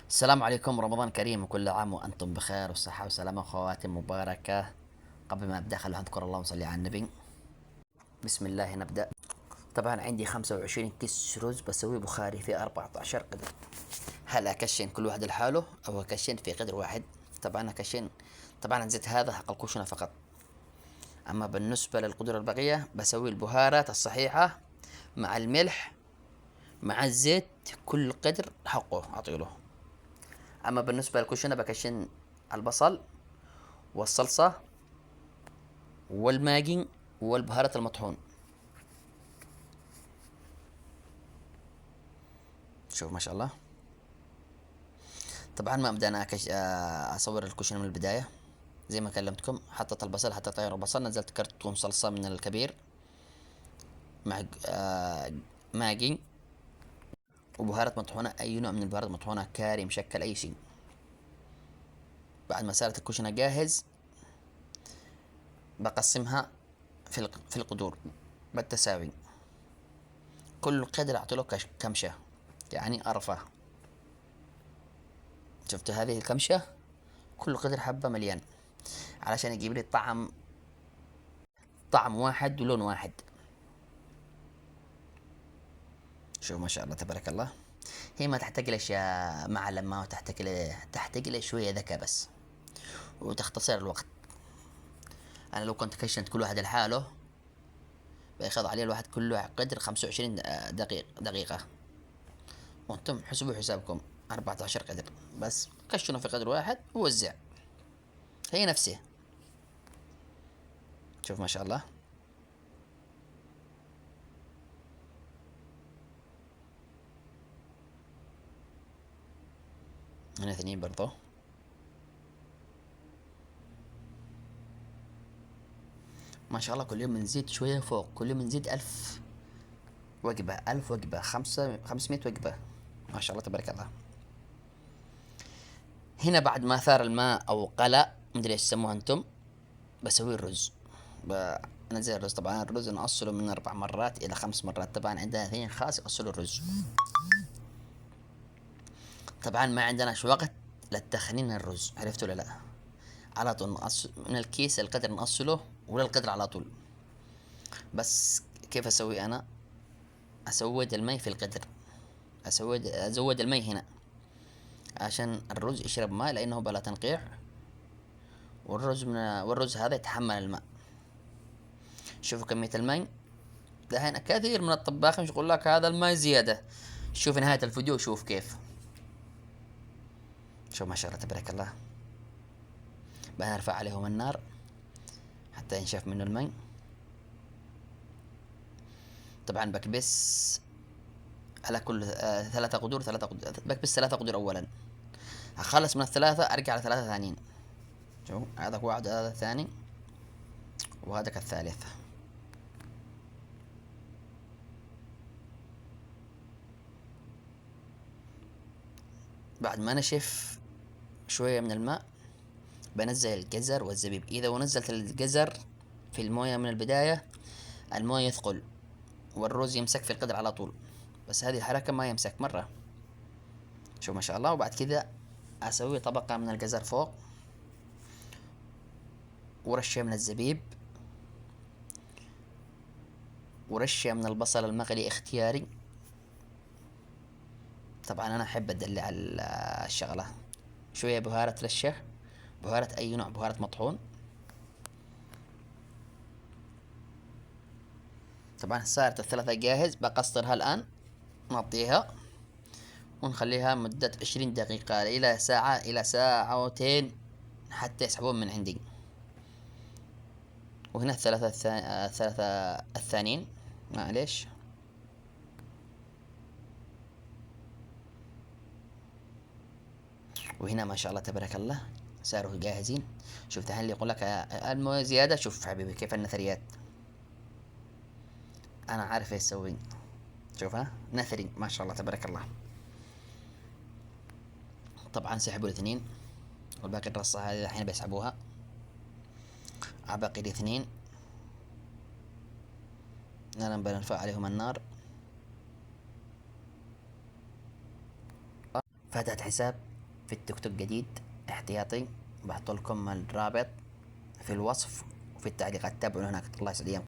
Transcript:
السلام عليكم، رمضان كريم وكل عام وأنتم بخير وصحة وسلامة وخواتم مباركة. قبل ما أبدأ خلونا نذكر الله ونصلي على النبي. بسم الله نبدأ. طبعا عندي 25 كيس رز بسوي بخاري في 14 قدر. هل أكشن كل واحد لحاله أو أكشن في قدر واحد؟ طبعا أكشن. طبعا نزيت هذا حق الكوشنة فقط. أما بالنسبة للقدر البقية بسوي البهارات الصحيحة مع الملح مع الزيت، كل قدر حقه أعطيله. أما بالنسبة للكوشنة بكشن البصل والصلصة والماجي والبهارات المطحون. شوف ما شاء الله. طبعا ما ابدا انا اصور الكشري من البدايه. زي ما كلمتكم حطيت البصل، حطيت طير البصل، نزلت كرتون صلصه من الكبير مع ماجي وبهارات مطحونه، اي نوع من البهارات المطحونه، كاري، مشكل، اي شيء. بعد ما صارت الكشري جاهز بقسمها في القدور بالتساوي. كل قدر اعطي له كمشه، يعني ارفع. شفت هذه الكمشه؟ كل قدر حبه مليان علشان يجيب لي طعم واحد ولون واحد. شوف ما شاء الله تبارك الله. هي ما تحتاج لأشياء معلمة، تحتاج إلى شوية ذكاء بس، وتختصر الوقت. أنا لو كنت كشنت كل واحد لحاله بياخذ عليه الواحد كل قدر 25 دقيقة. وانتم حسبوا حسابكم 14 قدر بس، كشنوا في قدر واحد ووزع. هي نفسه. شوف ما شاء الله. هنا اثنين برضو. ما شاء الله كل يوم بنزيد شوية فوق، كل يوم بنزيد 1000 وجبة، 1000 وجبة، 500 وجبة. ما شاء الله تبارك الله. هنا بعد ما ثار الماء او قلى، مدري ايش تسموها انتم، بسوي الرز. بنزل الرز. طبعا الرز نغسله من 4 مرات الى 5 مرات. طبعا عندنا اثنين خاص يغسلوا الرز. طبعا ما عندناش وقت للتخنين الرز، عرفت ولا لا؟ على طول نقص من الكيس القدر نغسله ولا القدر على طول. بس كيف اسوي انا؟ اسود المي في القدر، ازود المي هنا عشان الرز يشرب ماء لانه بلا تنقيع. والرز هذا يتحمل الماء. شوفوا كمية الماء. دحين كثير من الطباخين يقول لك هذا الماء زيادة. شوف نهاية الفيديو وشوف كيف. شوف ما شاء الله تبارك الله. بنرفع عليهم النار حتى ينشف منه الماء. طبعا بكبس على كل 3 قدور، 3 قدور بكبس 3 قدور اولا. اخلص من الثلاثة ارجع على 3 ثانيين. شوف هذا واحد، هذا الثاني، وهذاك الثالث. بعد ما نشف شوية من الماء بنزل الجزر والزبيب. اذا ونزلت الجزر في الموية من البداية الموية يثقل والرز يمسك في القدر على طول، بس هذه الحركة ما يمسك مرة. شوف ما شاء الله. وبعد كذا اسوي طبقة من الجزر فوق، ورشة من الزبيب، ورشة من البصل المقلي اختياري. طبعا انا احب ادلع الشغلة. شوية بهارة رشة، بهارة اي نوع، بهارة مطحون. طبعا صارت الثلاثة جاهز، بقصرها الان، نغطيها ونخليها مدة 20 دقيقة الى ساعة، الى ساعتين، حتى يسحبون من عندي. وهنا الثلاثة الثانيين، معليش. وهنا ما شاء الله تبارك الله صاروا جاهزين. شوف الحين اللي يقول لك المويه زياده، شوف حبيبي كيف النثريات. انا عارف ايش اسوي. شوف ها، نثري ما شاء الله تبارك الله. طبعا سحبوا الاثنين، والباقي الرصه هذه الحين بيسحبوها. باقي الاثنين انا بنرفع عليهم النار. فتحت حساب في التيك توك جديد احتياطي، بحط لكم الرابط في الوصف وفي التعليقات، تابعوا هناك. الله يسعد ايامكم.